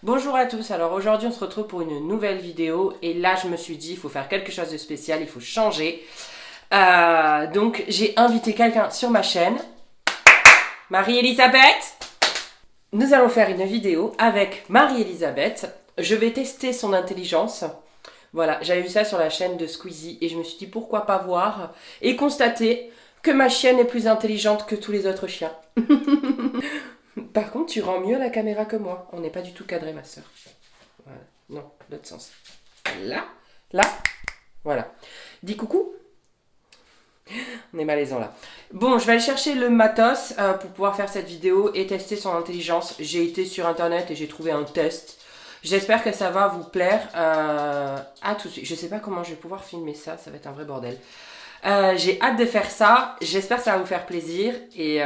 Bonjour à tous, alors aujourd'hui on se retrouve pour une nouvelle vidéo et là je me suis dit il faut faire quelque chose de spécial, il faut changer. Donc j'ai invité quelqu'un sur ma chaîne, Marie-Elisabeth. Nous allons faire une vidéo avec Marie-Elisabeth. Je vais tester son intelligence. Voilà, j'avais vu ça sur la chaîne de Squeezie et je me suis dit pourquoi pas voir et constater que ma chienne est plus intelligente que tous les autres chiens. Par contre, tu rends mieux la caméra que moi. On n'est pas du tout cadré, ma soeur. Voilà. Non, l'autre sens. Là, là, voilà. Dis coucou. On est malaisant là. Bon, je vais aller chercher le matos pour pouvoir faire cette vidéo et tester son intelligence. J'ai été sur internet et j'ai trouvé un test. J'espère que ça va vous plaire. À tout de suite. Je sais pas comment je vais pouvoir filmer ça. Ça va être un vrai bordel. J'ai hâte de faire ça. J'espère que ça va vous faire plaisir. Et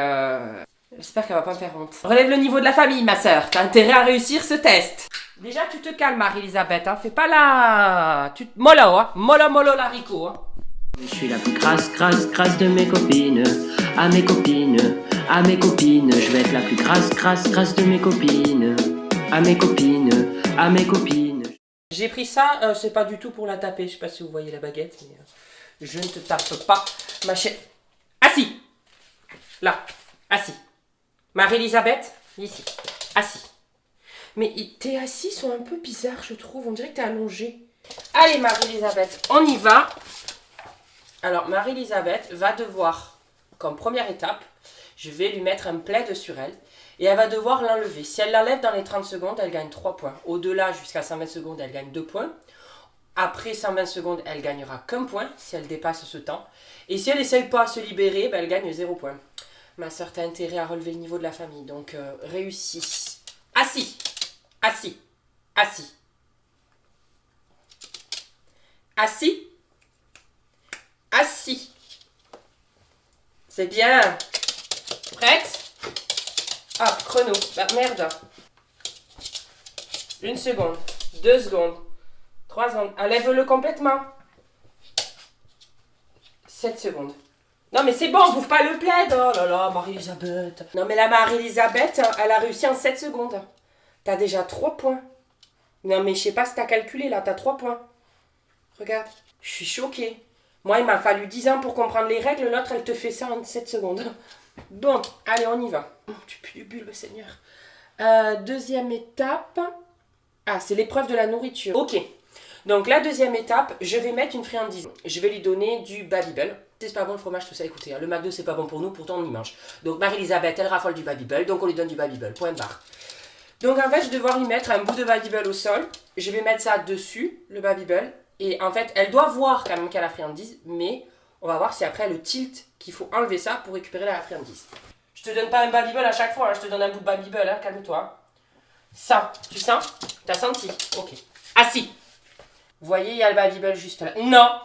j'espère qu'elle va pas me faire honte. Relève le niveau de la famille, ma soeur. T'as intérêt à réussir ce test. Déjà, tu te calmes, Marie-Elisabeth. Hein. Fais pas la... Mollo, hein. Mollo, l'haricot. Hein. Je suis la plus crasse de mes copines. À mes copines, je vais être la plus crasse de mes copines. À mes copines. J'ai pris ça, c'est pas du tout pour la taper. Je sais pas si vous voyez la baguette, mais je ne te tape pas, ma chère. Assis. Là, assis. Marie-Elisabeth, ici. Assis. Mais tes assis sont un peu bizarres, je trouve. On dirait que t'es allongée. Allez, Marie-Elisabeth, on y va. Alors, Marie-Elisabeth va devoir, comme première étape, je vais lui mettre un plaid sur elle. Et elle va devoir l'enlever. Si elle l'enlève dans les 30 secondes, elle gagne 3 points. Au-delà, jusqu'à 120 secondes, elle gagne 2 points. Après 120 secondes, elle gagnera qu'un point si elle dépasse ce temps. Et si elle n'essaye pas à se libérer, ben elle gagne 0 point. Ma soeur, t'as intérêt à relever le niveau de la famille. Donc, réussis. Assis. Assis. Assis. Assis. Assis. C'est bien. Prête? Hop, chrono. Bah, merde. 1 seconde. 2 secondes. 3 secondes. Enlève-le complètement. 7 secondes. Non mais c'est bon, bouffe pas le plaid. Oh là là, Marie-Elisabeth. Non mais la Marie-Elisabeth, elle a réussi en 7 secondes. T'as déjà 3 points. Non mais je sais pas si t'as calculé là, t'as 3 points. Regarde, je suis choquée. Moi il m'a fallu 10 ans pour comprendre les règles, l'autre elle te fait ça en 7 secondes. Bon, allez on y va. Oh, tu pues du bulbe, Seigneur. Deuxième étape. Ah, c'est l'épreuve de la nourriture. Ok. Donc la deuxième étape, je vais mettre une friandise. Je vais lui donner du Babybel. C'est pas bon le fromage, tout ça, écoutez. Hein, le McDo c'est pas bon pour nous, pourtant on y mange. Donc Marie-Elisabeth, elle raffole du Babybel, donc on lui donne du Babybel. Point barre. Donc en fait, je vais devoir lui mettre un bout de Babybel au sol. Je vais mettre ça dessus, le Babybel. Et en fait, elle doit voir quand même qu'elle a la friandise, mais on va voir si après le tilt qu'il faut enlever ça pour récupérer la friandise. Je te donne pas un Babybel à chaque fois, hein, je te donne un bout de Babybel, hein, calme-toi. Ça, tu sens? T'as senti? Ok. Assis. Vous voyez, il y a le Babybel juste là. Non,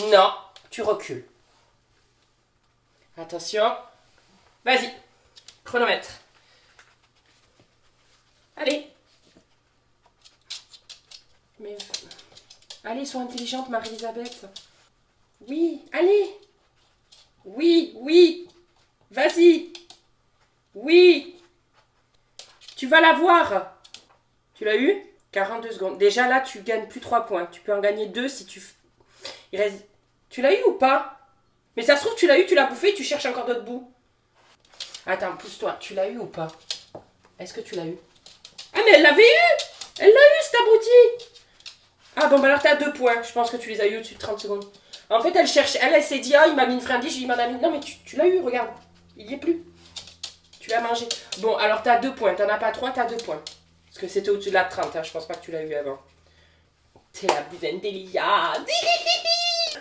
non, tu recules. Attention. Vas-y. Chronomètre. Allez. Mais... Allez, sois intelligente, Marie-Elisabeth. Oui, allez. Oui. Vas-y. Oui. Tu vas l'avoir. Tu l'as eu? 42 secondes. Déjà là, tu gagnes plus 3 points. Tu peux en gagner 2 si tu... Il reste... Tu l'as eu ou pas? Mais ça se trouve, tu l'as eu, tu l'as bouffé, tu cherches encore d'autres bouts. Attends, pousse-toi. Tu l'as eu ou pas? Est-ce que tu l'as eu? Ah, mais elle l'avait eu! Elle l'a eu, cet abruti! Ah bon, bah alors t'as 2 points. Je pense que tu les as eu au-dessus de 30 secondes. En fait, elle cherche. Elle s'est dit, ah, il m'a mis une friandise, je lui m'en a mis. Non, mais tu l'as eu, regarde. Il y est plus. Tu l'as mangé. Bon, alors t'as 2 points. T'en as pas 3, t'as 2 points. Parce que c'était au-dessus de la 30, hein. Je pense pas que tu l'as eu avant. T'es la plus intelligente.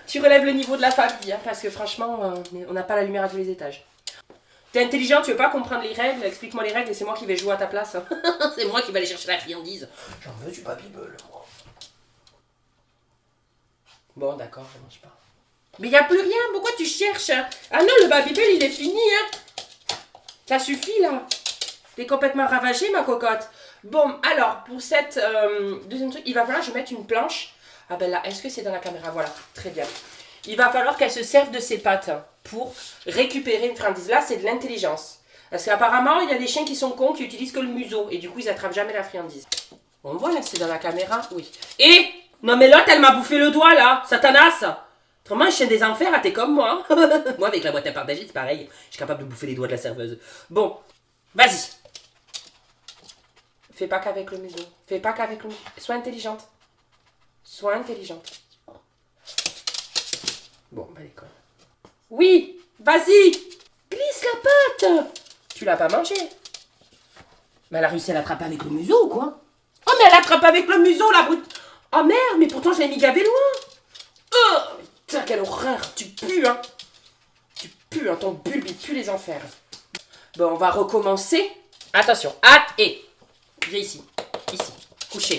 Tu relèves le niveau de la famille, hein, parce que franchement, on n'a pas la lumière à tous les étages. T'es intelligent, tu veux pas comprendre les règles, explique-moi les règles et c'est moi qui vais jouer à ta place. Hein. C'est moi qui vais aller chercher la friandise. J'en veux du Babybel, moi. Bon, d'accord, je mange pas. Mais y a plus rien, pourquoi tu cherches? Ah non, le Babybel, il est fini, hein. Ça suffit, là. T'es complètement ravagée, ma cocotte. Bon, alors, pour cette deuxième truc, il va falloir que je mette une planche. Ah ben là, est-ce que c'est dans la caméra? Voilà, très bien. Il va falloir qu'elle se serve de ses pattes pour récupérer une friandise. Là, c'est de l'intelligence. Parce qu'apparemment, il y a des chiens qui sont cons, qui utilisent que le museau. Et du coup, ils attrapent jamais la friandise. On me voit là, c'est dans la caméra. Oui. Et non mais l'autre, elle m'a bouffé le doigt là, Satanas. Autrement, je suis des enfers, ah, t'es comme moi. Moi, avec la boîte à partager, c'est pareil. Je suis capable de bouffer les doigts de la serveuse. Bon, vas-y. Fais pas qu'avec le museau. Fais pas qu'avec le museau. Sois intelligente. Sois intelligente. Bon, bah l'école. Oui, vas-y. Glisse la pâte. Tu l'as pas mangé. Mais elle a réussi à l'attraper avec le museau ou quoi? Oh, mais elle attrape avec le museau, la brute. Oh merde, mais pourtant je l'ai mis gavé loin. Oh, putain, quelle horreur. Tu pues, hein. Tu pues, hein. Ton bulbe, il pue les enfers. Bon, on va recommencer. Attention, hâte et... Viens ici. Ici. Couché.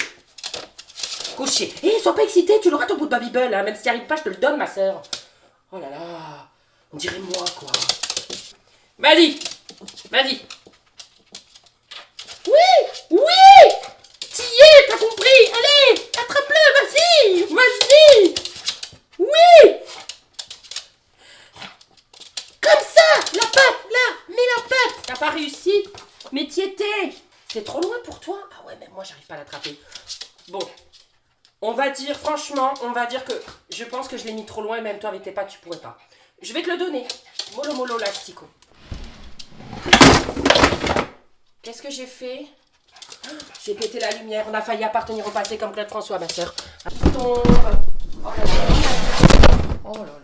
Couché. Hé, sois pas excité, tu l'auras ton bout de Babybel, hein. Même si t'y arrives pas, je te le donne, ma sœur. Oh là là. On dirait moi, quoi. Vas-y. Vas-y. Oui. Oui. T'y es, t'as compris. Allez, attrape-le, vas-y. Vas-y. Oui. Comme ça. La patte, là. Mets la patte. T'as pas réussi. Mais t'y étais. C'est trop loin pour toi? Ah ouais, mais moi, j'arrive pas à l'attraper. Bon. On va dire, franchement, on va dire que je pense que je l'ai mis trop loin et même toi avec tes pattes, tu pourrais pas. Je vais te le donner. Mollo mollo lastico. Qu'est-ce que j'ai fait? J'ai pété la lumière. On a failli appartenir au passé comme Claude François, ma soeur. Oh là là. Oh là là.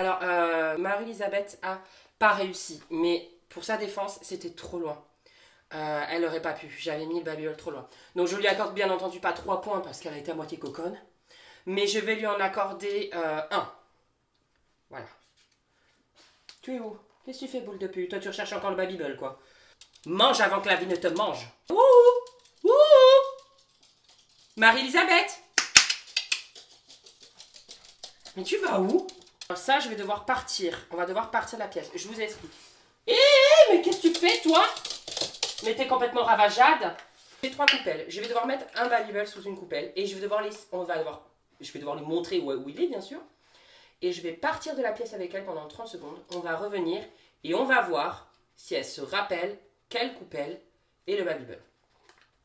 Alors, Marie-Elisabeth a pas réussi. Mais pour sa défense, c'était trop loin. Elle aurait pas pu. J'avais mis le Babybel trop loin. Donc je lui accorde bien entendu pas 3 points parce qu'elle a été à moitié coconne. Mais je vais lui en accorder 1. Voilà. Tu es où? Qu'est-ce que tu fais, boule de pute? Toi, tu recherches encore le Babybel, quoi. Mange avant que la vie ne te mange. Ouh! Ouh! Marie-Elisabeth! Mais tu vas où? Alors ça, je vais devoir partir. On va devoir partir de la pièce. Je vous explique. Mais qu'est-ce que tu fais, toi? Mais t'es complètement ravageade. J'ai 3 coupelles. Je vais devoir mettre un Babybel sous une coupelle. Et je vais devoir je vais devoir lui montrer où il est, bien sûr. Et je vais partir de la pièce avec elle pendant 30 secondes. On va revenir et on va voir si elle se rappelle quelle coupelle est le Babybel.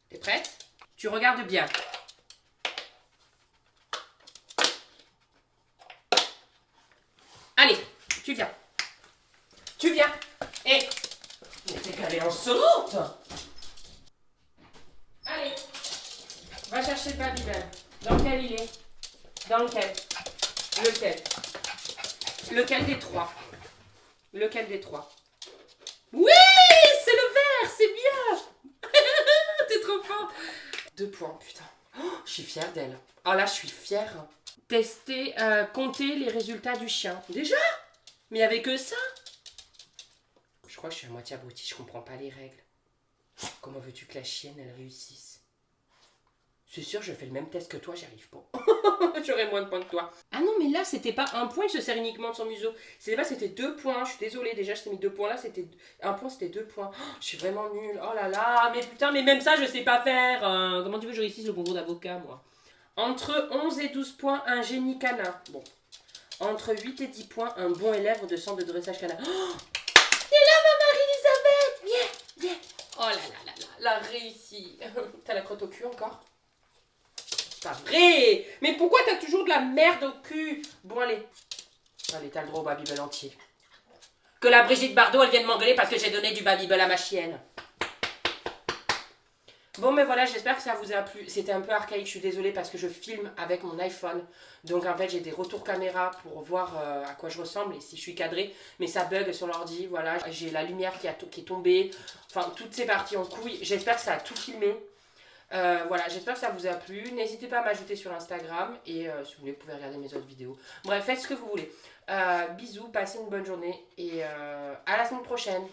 T'es prête? Tu regardes bien. Allez, tu viens. Tu viens. Et... Mais t'es calée en saute. Allez. Va chercher le Babybel. Dans lequel il est? Dans lequel? Lequel? Lequel des 3? Lequel des 3? Oui, c'est le vert, c'est bien. T'es trop fort. 2 points, putain. Oh, je suis fière d'elle. Oh là, je suis fière. Tester, compter les résultats du chien. Déjà? Mais il n'y avait que ça? Je crois que je suis à moitié abrutie, je comprends pas les règles. Comment veux-tu que la chienne, elle réussisse? C'est sûr, je fais le même test que toi, j'y arrive pas. J'aurais moins de points que toi. Ah non, mais là, c'était pas 1 point, il se sert uniquement de son museau. C'était 2 points, je suis désolée. Déjà, je t'ai mis 2 points là, c'était 1 point, c'était 2 points. Oh, je suis vraiment nulle. Oh là là, mais putain, mais même ça, je sais pas faire. Comment tu veux que je réussisse le concours d'avocat, moi? Entre 11 et 12 points, un génie canin. Bon. Entre 8 et 10 points, un bon élève de centre de dressage canin. Oh, t'es là, ma Marie-Elisabeth! Viens, viens. Oh là là là là, la réussie. T'as la crotte au cul encore? Pas vrai! Mais pourquoi t'as toujours de la merde au cul? Bon, allez. Allez, t'as le droit au Babybel entier. Que la Brigitte Bardot, elle vienne m'engueuler parce que j'ai donné du Babybel à ma chienne. Bon, mais voilà, j'espère que ça vous a plu. C'était un peu archaïque, je suis désolée parce que je filme avec mon iPhone. Donc, en fait, j'ai des retours caméra pour voir à quoi je ressemble et si je suis cadrée. Mais ça bug sur l'ordi, voilà. J'ai la lumière qui est tombée. Enfin, toutes ces parties en couille. J'espère que ça a tout filmé. Voilà, j'espère que ça vous a plu. N'hésitez pas à m'ajouter sur Instagram. Et si vous voulez, vous pouvez regarder mes autres vidéos. Bref, faites ce que vous voulez. Bisous, passez une bonne journée. Et à la semaine prochaine.